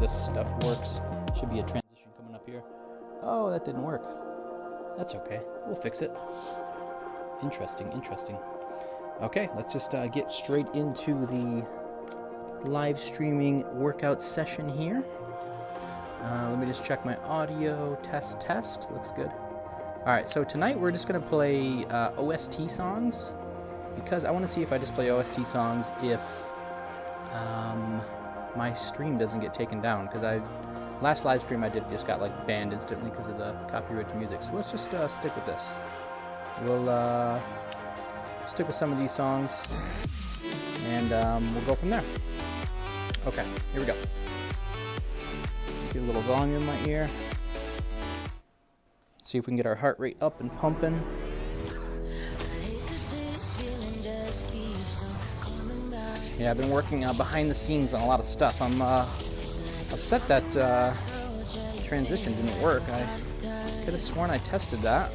this stuff works. Should be a transition coming up here. Oh, that didn't work. That's okay. We'll fix it. Interesting, interesting. Okay, let's just get straight into the live streaming workout session here. Let me just check my audio. Test. Looks good. Alright, so tonight we're just going to play OST songs, because I want to see if I just play OST songs if my stream doesn't get taken down, because last live stream I did just got like banned instantly because of the copyrighted music. So let's just stick with this. We'll stick with some of these songs, and we'll go from there. Okay, here we go. Get a little volume in my ear. See if we can get our heart rate up and pumping. Yeah, I've been working behind the scenes on a lot of stuff. I'm upset that transition didn't work. I could have sworn I tested that.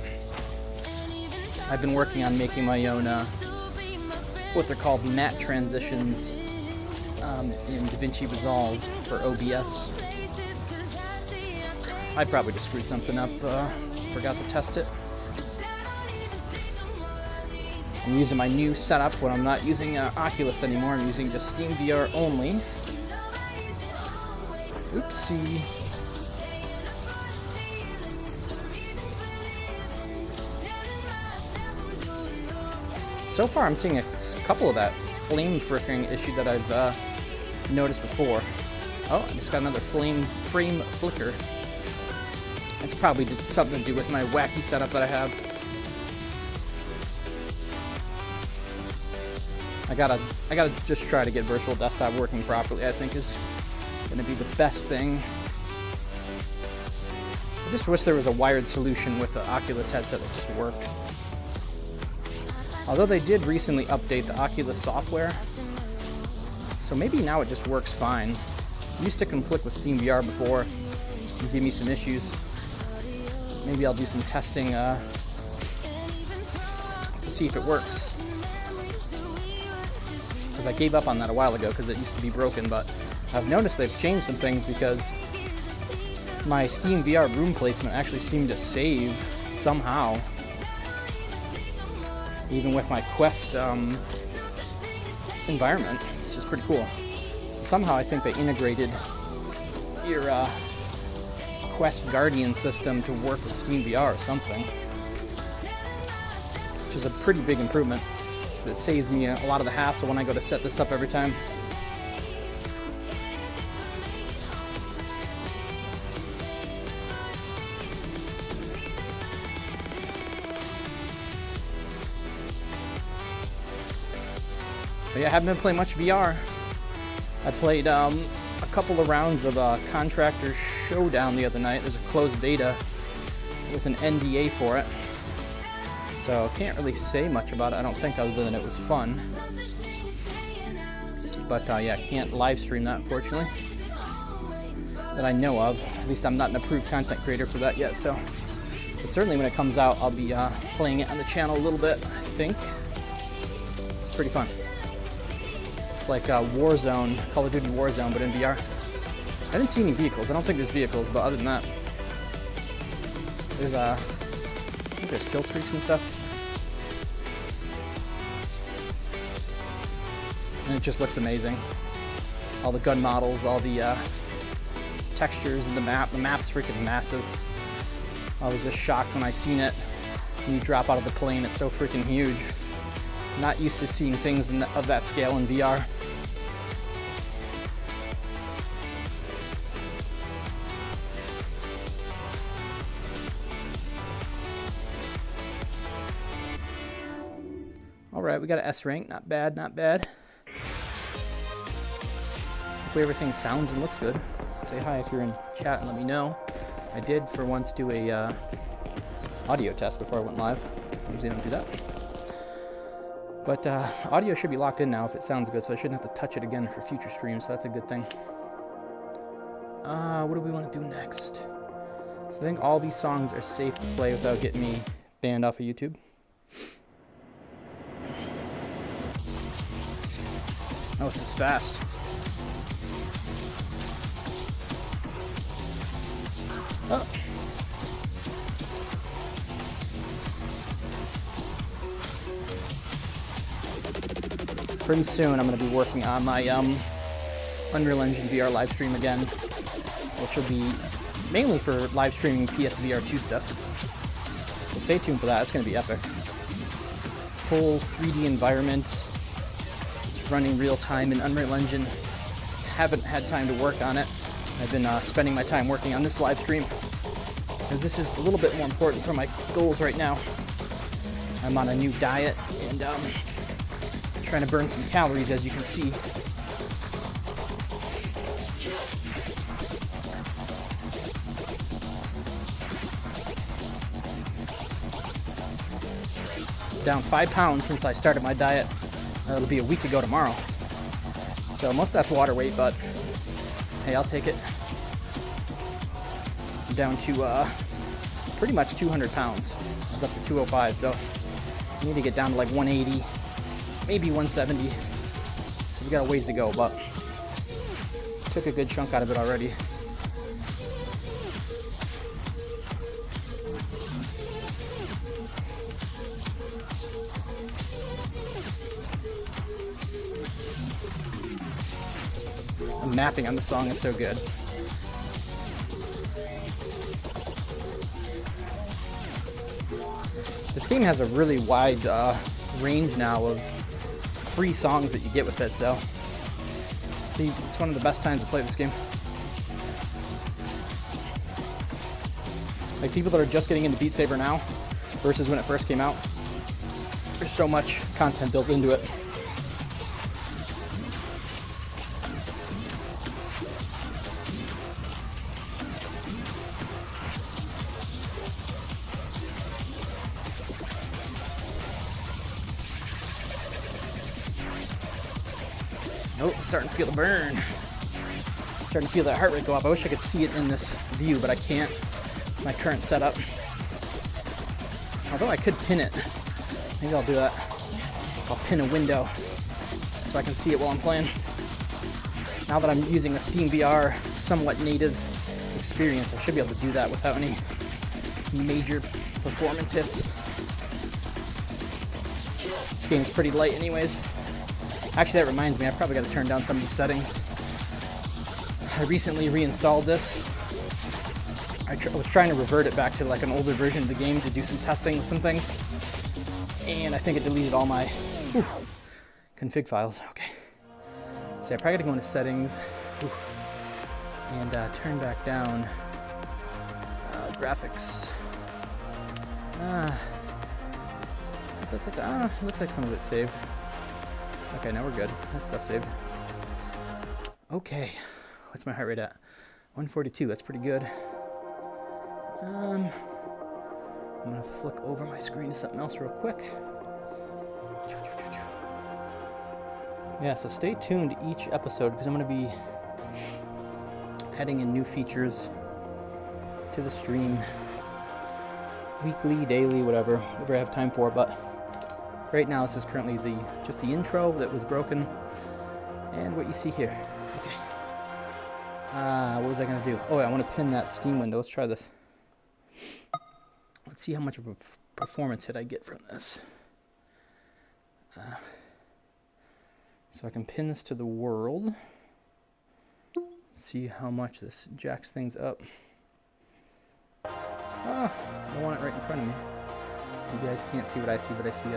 I've been working on making my own, what they're called matte transitions in DaVinci Resolve for OBS. I probably just screwed something up, forgot to test it. I'm using my new setup when I'm not using Oculus anymore. I'm using just SteamVR only. Oopsie. So far I'm seeing a couple of that flame flickering issue that I've noticed before. Oh, I just got another frame flicker. It's probably something to do with my wacky setup that I have. I gotta just try to get Virtual Desktop working properly, I think is gonna be the best thing. I just wish there was a wired solution with the Oculus headset that just worked. Although they did recently update the Oculus software, so maybe now it just works fine. It used to conflict with SteamVR before and give me some issues. Maybe I'll do some testing to see if it works. Because I gave up on that a while ago because it used to be broken, but I've noticed they've changed some things because my SteamVR room placement actually seemed to save somehow. Even with my Quest environment, which is pretty cool. So somehow I think they integrated your Quest Guardian system to work with SteamVR or something, which is a pretty big improvement. It saves me a lot of the hassle when I go to set this up every time. But yeah, I haven't been playing much VR. I played a couple of rounds of Contractor Showdown the other night. There's a closed beta with an NDA for it. So can't really say much about it, I don't think, other than it was fun. But yeah, can't live stream that, unfortunately, that I know of. At least I'm not an approved content creator for that yet. So, but certainly when it comes out, I'll be playing it on the channel a little bit. I think it's pretty fun. It's like Warzone, Call of Duty Warzone, but in VR. I didn't see any vehicles. I don't think there's vehicles, but other than that, there's I think there's kill streaks and stuff. And it just looks amazing. All the gun models, all the textures in the map. The map's freaking massive. I was just shocked when I seen it. When you drop out of the plane, it's so freaking huge. Not used to seeing things of that scale in VR. Alright, we got an S rank. Not bad, not bad. Hopefully everything sounds and looks good. Say hi if you're in chat and let me know. I did for once do a audio test before I went live. Usually don't do that. But audio should be locked in now if it sounds good, so I shouldn't have to touch it again for future streams, so that's a good thing. What do we want to do next? So I think all these songs are safe to play without getting me banned off of YouTube. Oh, this is fast. Oh. Pretty soon I'm going to be working on my Unreal Engine VR live stream again, which will be mainly for live streaming PSVR 2 stuff. So stay tuned for that. It's going to be epic. Full 3D environment. It's running real time in Unreal Engine. Haven't had time to work on it. I've been spending my time working on this live stream because this is a little bit more important for my goals right now. I'm on a new diet and trying to burn some calories, as you can see. Down 5 pounds since I started my diet. It'll be a week ago tomorrow. So most of that's water weight, but hey, I'll take it. I'm down to pretty much 200 pounds. I was up to 205, so I need to get down to like 180, maybe 170. So we got a ways to go, but took a good chunk out of it already. The mapping on the song is so good. This game has a really wide range now of free songs that you get with it, so it's one of the best times to play this game. Like people that are just getting into Beat Saber now versus when it first came out, there's so much content built into it. Oh, I'm starting to feel the burn. Starting to feel that heart rate go up. I wish I could see it in this view, but I can't. My current setup. Although I could pin it. Maybe I'll do that. I'll pin a window so I can see it while I'm playing. Now that I'm using a Steam VR somewhat native experience, I should be able to do that without any major performance hits. This game's pretty light anyways. Actually, that reminds me, I probably got to turn down some of the settings. I recently reinstalled this. I was trying to revert it back to like an older version of the game to do some testing with some things. And I think it deleted all my config files. Okay. So I probably got to go into settings and turn back down graphics. Looks like some of it's saved. Okay, now we're good. That stuff's saved. Okay. What's my heart rate at? 142. That's pretty good. I'm going to flick over my screen to something else real quick. Yeah, so stay tuned each episode because I'm going to be adding in new features to the stream. Weekly, daily, whatever I have time for, but right now, this is currently just the intro that was broken, and what you see here. Okay. What was I gonna do? Oh, yeah, I want to pin that Steam window. Let's try this. Let's see how much of a performance hit I get from this. So I can pin this to the world. See how much this jacks things up. I want it right in front of me. You guys can't see what I see, but I see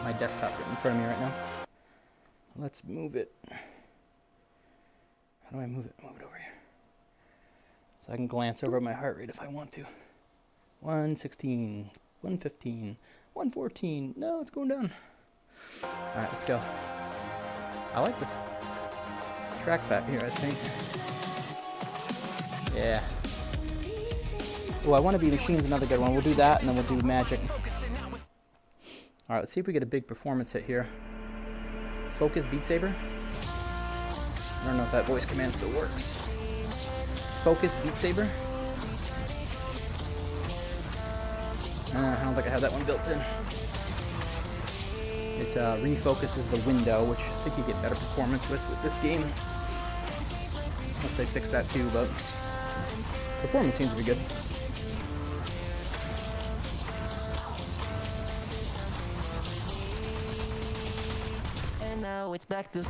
my desktop right in front of me right now. Let's move it. How do I move it? Move it over here. So I can glance over my heart rate if I want to. 116, 115, 114. No, it's going down. Alright, let's go. I like this trackpad here, I think. Yeah. Oh, I want to be Machine's another good one. We'll do that, and then we'll do Magic. Alright, let's see if we get a big performance hit here. Focus Beat Saber. I don't know if that voice command still works. Focus Beat Saber. I don't think I have that one built in. It refocuses the window, which I think you get better performance with this game. Unless they fix that too, but Performance seems to be good. And now it's back to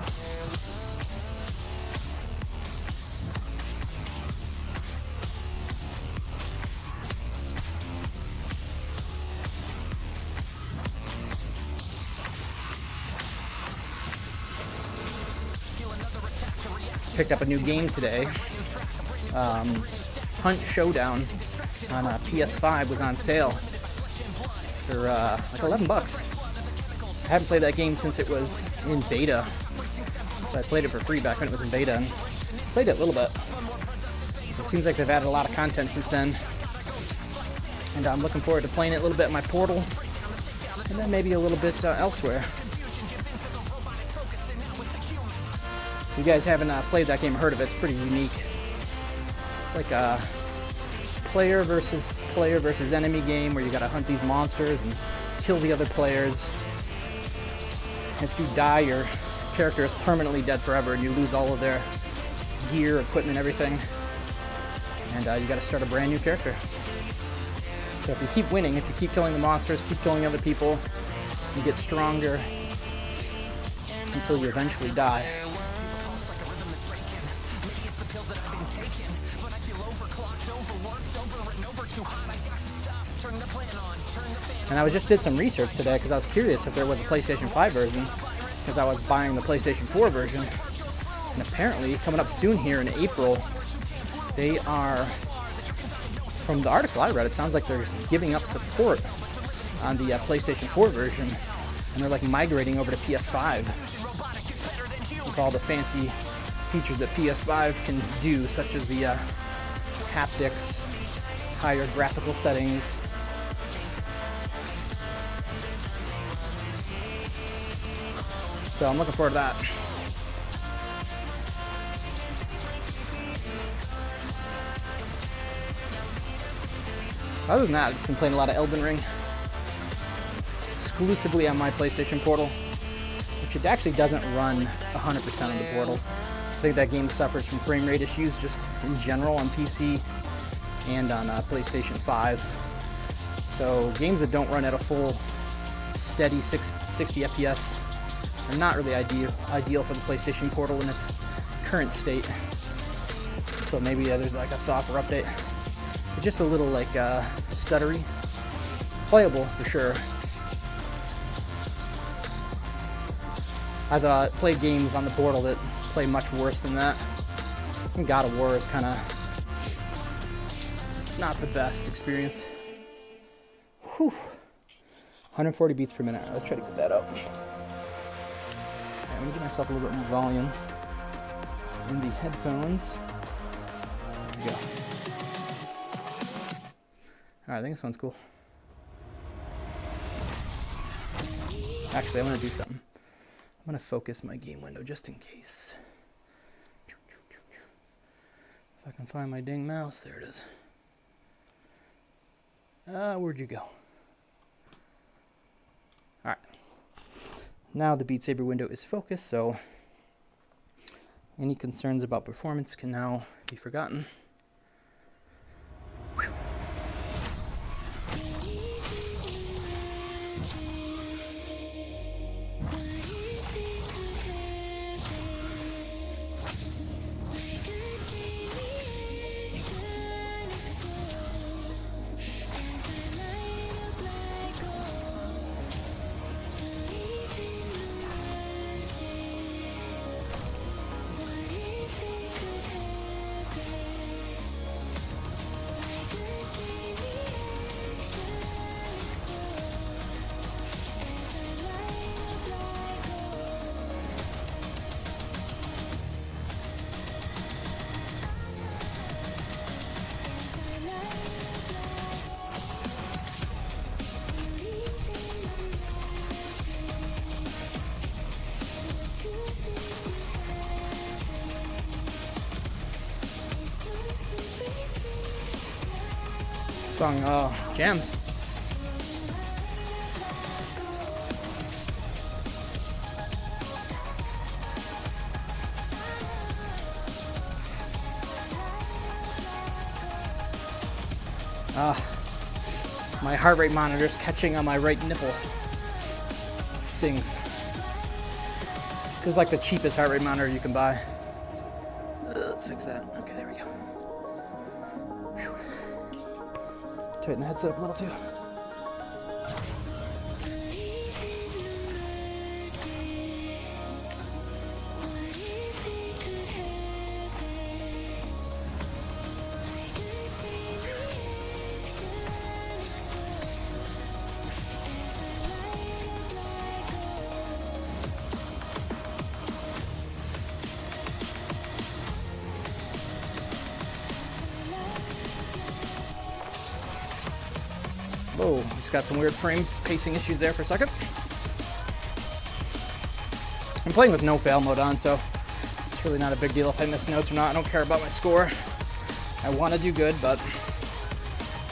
Picked up a new game today. Hunt Showdown on PS5 was on sale for like 11 bucks. I haven't played that game since it was in beta, so I played it for free back when it was in beta and played it a little bit. It seems like they've added a lot of content since then, and I'm looking forward to playing it a little bit in my Portal, and then maybe a little bit elsewhere. If you guys haven't played that game or heard of it, it's pretty unique. It's like a player versus enemy game where you gotta hunt these monsters and kill the other players. If you die, your character is permanently dead forever and you lose all of their gear, equipment, everything. And you gotta start a brand new character. So if you keep winning, if you keep killing the monsters, keep killing other people, you get stronger until you eventually die. And I just did some research today because I was curious if there was a PlayStation 5 version, because I was buying the PlayStation 4 version. And apparently, coming up soon here in April, they are, from the article I read, it sounds like they're giving up support on the PlayStation 4 version, and they're like migrating over to PS5 with all the fancy features that PS5 can do, such as the haptics, higher graphical settings. So I'm looking forward to that. Other than that, I've just been playing a lot of Elden Ring, exclusively on my PlayStation Portal, which it actually doesn't run 100% on the Portal. I think that game suffers from frame rate issues just in general on PC and on PlayStation 5. So games that don't run at a full, steady 60 FPS are not really ideal for the PlayStation Portal in its current state. So maybe there's like a software update. It's just a little like stuttery. Playable for sure. I've played games on the Portal that play much worse than that. I think God of War is kind of not the best experience. Whew. 140 beats per minute. Let's try to get that up. I'm gonna give myself a little bit more volume in the headphones. There we go. Alright, I think this one's cool. Actually, I'm gonna do something. I'm gonna focus my game window just in case. If I can find my dang mouse, there it is. Where'd you go? Alright. Now the Beat Saber window is focused, so any concerns about performance can now be forgotten. Whew. Song jams. My heart rate monitor's catching on my right nipple. It stings. This is like the cheapest heart rate monitor you can buy. Let's fix that. Okay, there we go. Whew. Tighten the headset up a little too. Whoa, just got some weird frame pacing issues there for a second. I'm playing with no fail mode on, so it's really not a big deal if I miss notes or not. I don't care about my score. I want to do good, but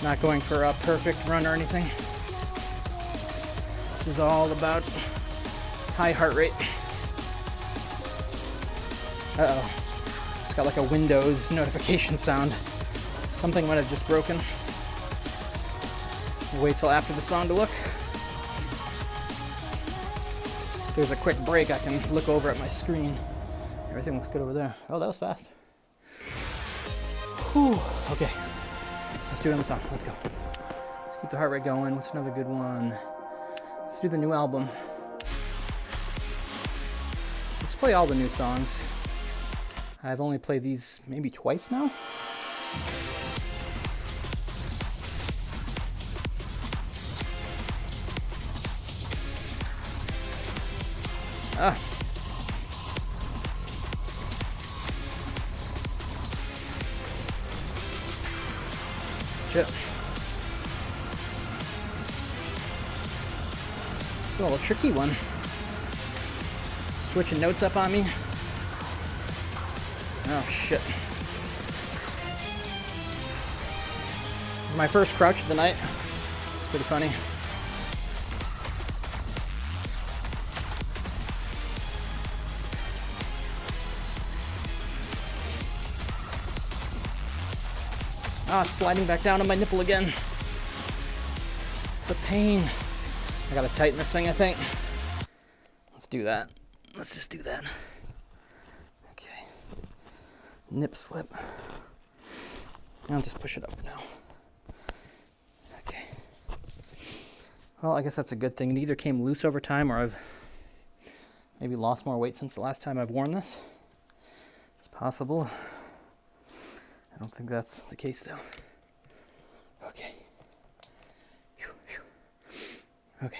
not going for a perfect run or anything. This is all about high heart rate. Uh-oh. It's got like a Windows notification sound. Something might have just broken. Wait till after the song to look. If there's a quick break, I can look over at my screen. Everything looks good over there. Oh, that was fast. Whew. Okay. Let's do another song. Let's go. Let's keep the heart rate going. What's another good one? Let's do the new album. Let's play all the new songs. I've only played these maybe twice now. Ah. Shit. It's a little tricky one. Switching notes up on me. Oh shit. This is my first crouch of the night. It's pretty funny. Ah, it's sliding back down on my nipple again. The pain. I gotta tighten this thing, I think. Let's do that. Let's just do that. Okay. Nip slip. I'll just push it up for now. Okay. Well, I guess that's a good thing. It either came loose over time or I've maybe lost more weight since the last time I've worn this. It's possible. I don't think that's the case though. Okay. Whew, whew. Okay.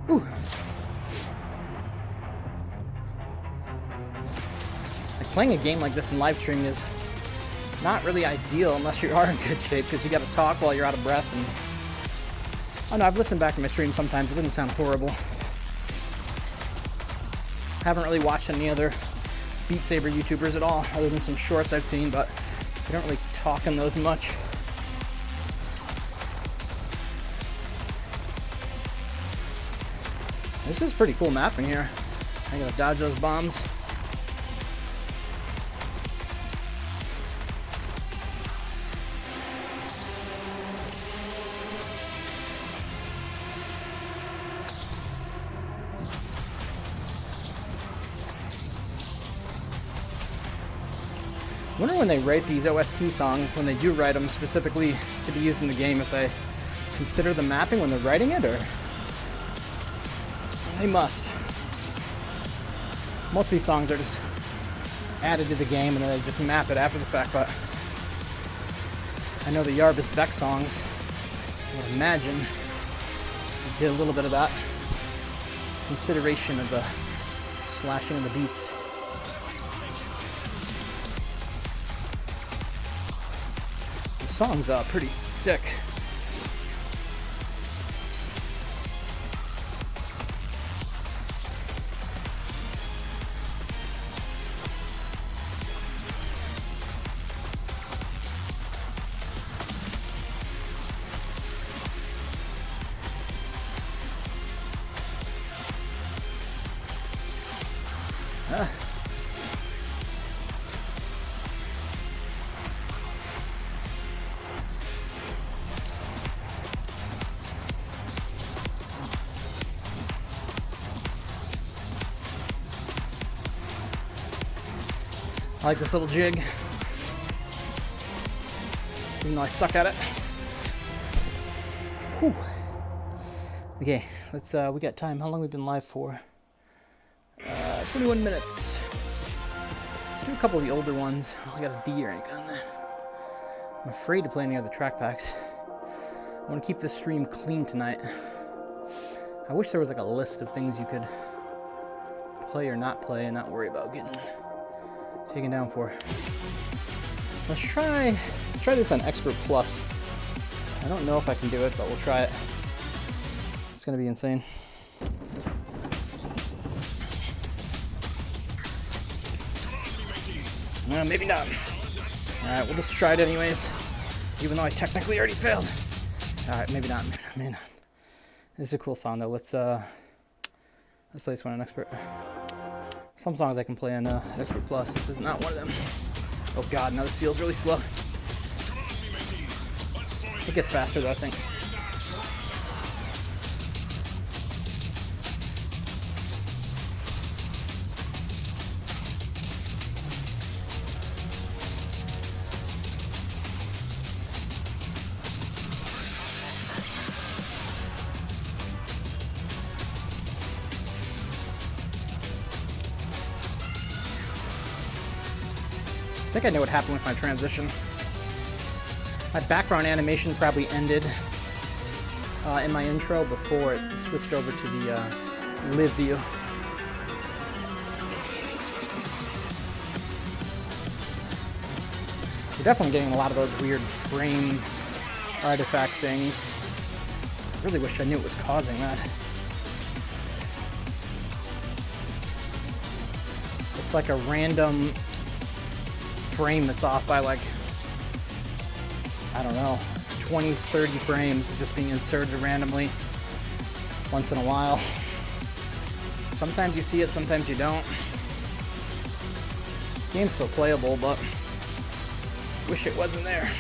Ooh. Like playing a game like this in live streaming is not really ideal unless you are in good shape, because you got to talk while you're out of breath. And I know I've listened back to my stream sometimes. It doesn't sound horrible. Haven't really watched any other Beat Saber YouTubers at all, other than some shorts I've seen, but they don't really talk in those much. This is pretty cool mapping here. I gotta dodge those bombs. I wonder when they write these OST songs, when they do write them specifically to be used in the game, if they consider the mapping when they're writing it, or they must. Most of these songs are just added to the game and then they just map it after the fact, but I know the Jarvis Beck songs, I would imagine, did a little bit of that consideration of the slashing of the beats. The song's pretty sick. I like this little jig, even though I suck at it. Whew. Okay, let's, we got time. How long have we been live for? 21 minutes. Let's do a couple of the older ones. Oh, I got a D rank on that. I'm afraid to play any other track packs. I want to keep this stream clean tonight. I wish there was like a list of things you could play or not play and not worry about getting taken down for. Let's try this on Expert Plus. I don't know if I can do it, but we'll try it. It's gonna be insane. Maybe not. Alright, we'll just try it anyways. Even though I technically already failed. Alright, maybe not. Maybe not. This is a cool song though. Let's play this one on Expert. Some songs I can play on Expert Plus. This is not one of them. Oh god, no, this feels really slow. It gets faster though, I think. I think I know what happened with my transition. My background animation probably ended in my intro before it switched over to the live view. You're definitely getting a lot of those weird frame artifact things. I really wish I knew what was causing that. It's like a random frame that's off by like, I don't know, 20, 30 frames just being inserted randomly once in a while. Sometimes you see it, sometimes you don't. Game's still playable, but wish it wasn't there.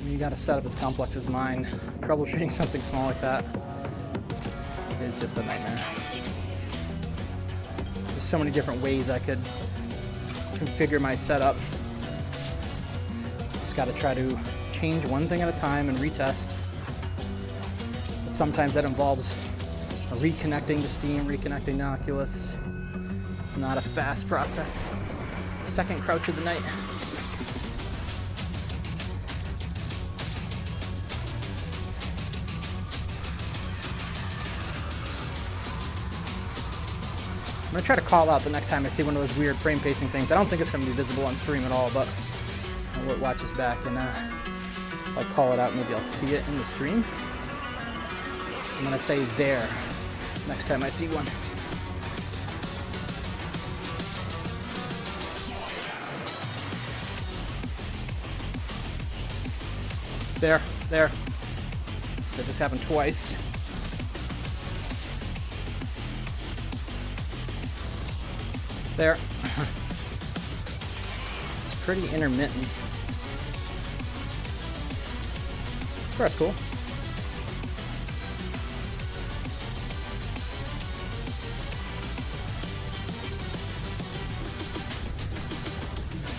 You got a setup as complex as mine. Troubleshooting something small like that is just a nightmare. There's so many different ways I could configure my setup. Just got to try to change one thing at a time and retest. But sometimes that involves reconnecting to Steam, reconnecting to Oculus. It's not a fast process. Second crouch of the night. I'm gonna try to call out the next time I see one of those weird frame pacing things. I don't think it's gonna be visible on stream at all, but I'll watch this back and if I call it out, maybe I'll see it in the stream. I'm gonna say there next time I see one. There. So it just happened twice. There. It's pretty intermittent. This part's cool.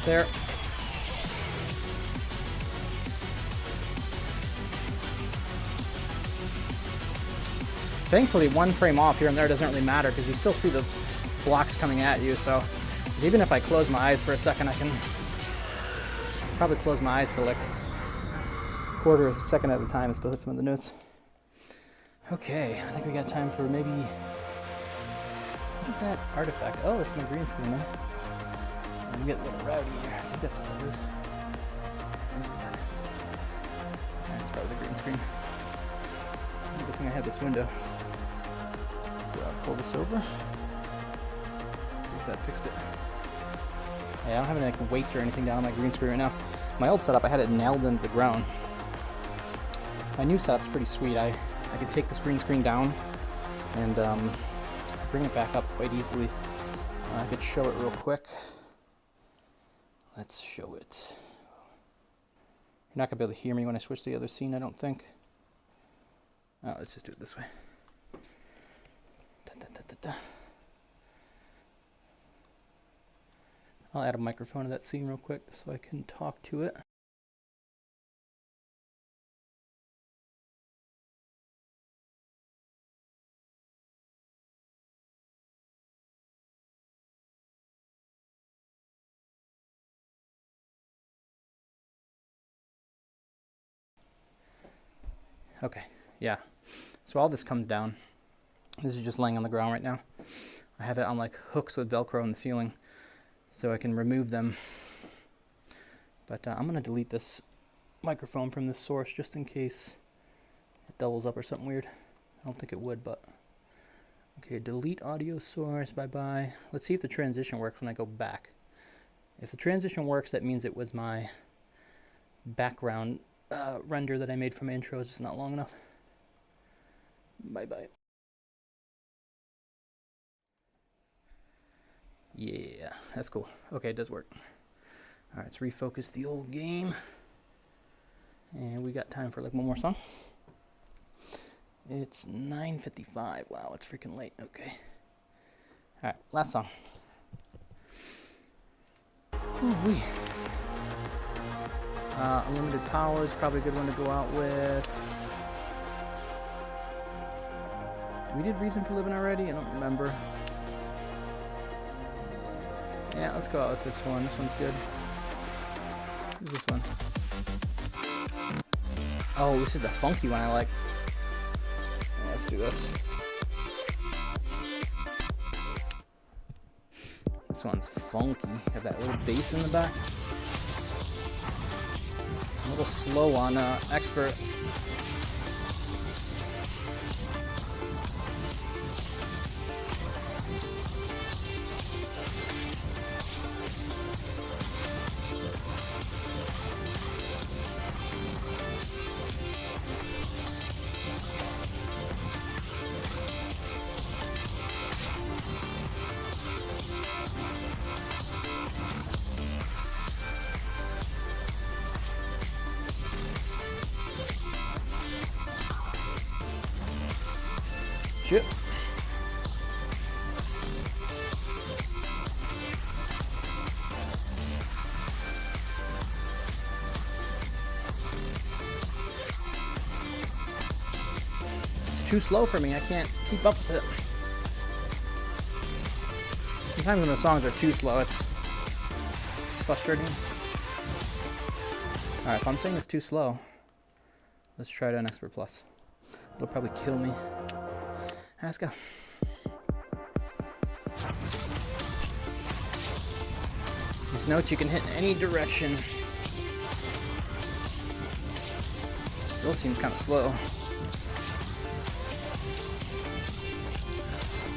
There. Thankfully, one frame off here and there doesn't really matter because you still see the blocks coming at you, so even if I close my eyes for a second, I can probably close my eyes for like a quarter of a second at a time and still hit some of the notes. Okay, I think we got time for maybe... What is that artifact? Oh, that's my green screen, man. I'm getting a little rowdy here. I think that's what it is. What is that? That's probably the green screen. Good thing I have this window. So I'll pull this over. See if that fixed it. Yeah, I don't have any like weights or anything down on my green screen right now. My old setup, I had it nailed into the ground. My new setup's pretty sweet. I can take this green screen down and bring it back up quite easily. I could show it real quick. Let's show it. You're not gonna be able to hear me when I switch to the other scene, I don't think. Oh, let's just do it this way. I'll add a microphone to that scene real quick so I can talk to it. Okay, yeah. So all this comes down. This is just laying on the ground right now. I have it on like hooks with Velcro in the ceiling so I can remove them. But I'm going to delete this microphone from this source just in case it doubles up or something weird. I don't think it would, but... Okay, delete audio source, bye-bye. Let's see if the transition works when I go back. If the transition works, that means it was my background render that I made from intro is just not long enough. Bye-bye. Yeah, that's cool. Okay, it does work. Alright, let's refocus the old game. And we got time for like one more song. It's 9:55. Wow, it's freaking late. Okay. Alright, last song. Ooh-wee. Unlimited Power is probably a good one to go out with. We did Reason for Living already? I don't remember. Yeah, let's go out with this one. This one's good. Who's this one? Oh, this is the funky one I like. Yeah, let's do this. This one's funky. Have that little bass in the back. A little slow on Expert. Chip. It's too slow for me. I can't keep up with it. Sometimes when the songs are too slow, it's frustrating. Alright, if I'm saying it's too slow, let's try it on Expert Plus. It'll probably kill me. Let's go. These notes you can hit in any direction. Still seems kind of slow.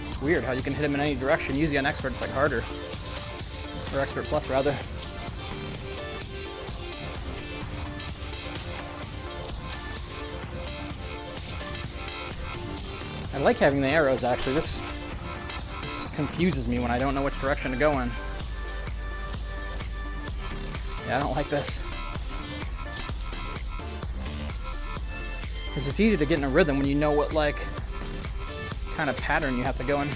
It's weird how you can hit them in any direction. Usually on Expert it's like harder. Or Expert Plus rather. I like having the arrows, actually. This confuses me when I don't know which direction to go in. Yeah, I don't like this. Because it's easy to get in a rhythm when you know what, like, kind of pattern you have to go in.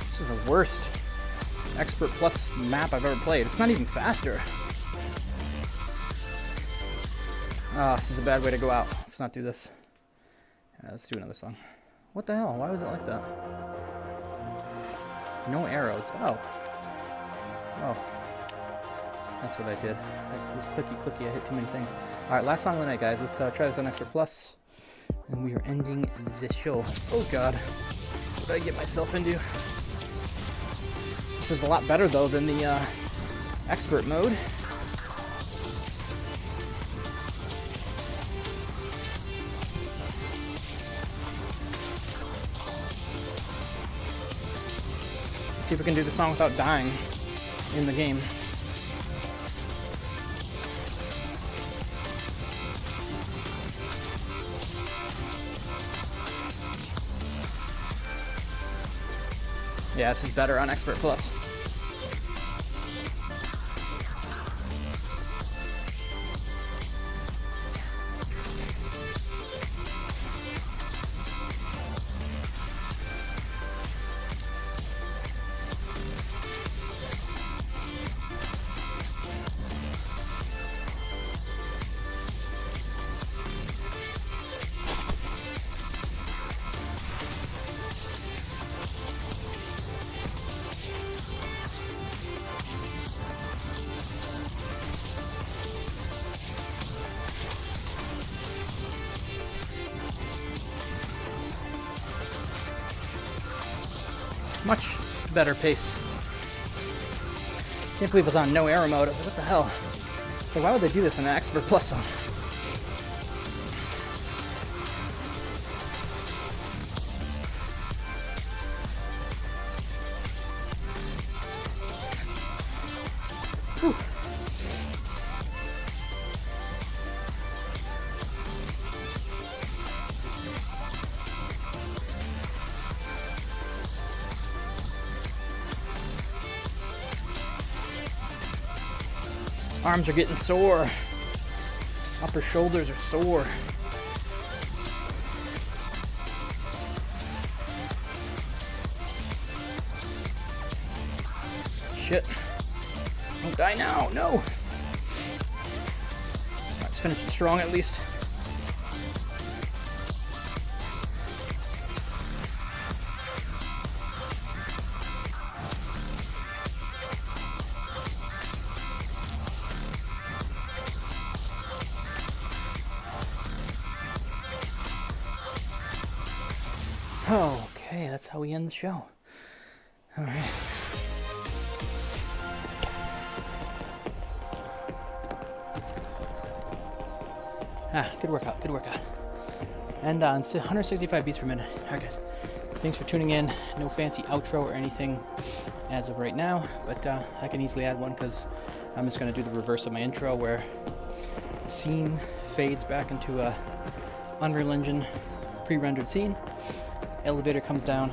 This is the worst Expert Plus map I've ever played. It's not even faster. Oh, this is a bad way to go out. Let's not do this. Let's do another song. What the hell? Why was it like that? No arrows. Oh. Oh. That's what I did. It was clicky. I hit too many things. Alright, last song of the night, guys. Let's try this on Expert Plus. And we are ending the show. Oh, God. What did I get myself into? This is a lot better, though, than the Expert mode. See if we can do the song without dying in the game. Yeah, this is better on Expert Plus. Much better pace. Can't believe I was on no arrow mode. I was like, what the hell? It's like, why would they do this in an Expert Plus zone? Whew. Arms are getting sore. Upper shoulders are sore. Shit. Don't die now, no! Let's finish it strong at least. Okay, that's how we end the show. All right. Good workout, good workout. And 165 beats per minute. All right, guys. Thanks for tuning in. No fancy outro or anything as of right now, but I can easily add one because I'm just going to do the reverse of my intro where the scene fades back into a Unreal Engine pre-rendered scene. Elevator comes down.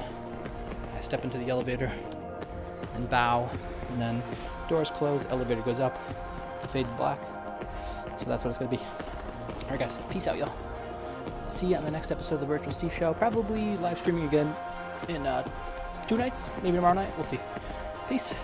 I step into the elevator and bow, and then doors close, elevator goes up, fade to black. So that's what it's going to be. All right, guys. Peace out, y'all. See you on the next episode of the Virtual Steve Show. Probably live streaming again in 2 nights, maybe tomorrow night. We'll see. Peace.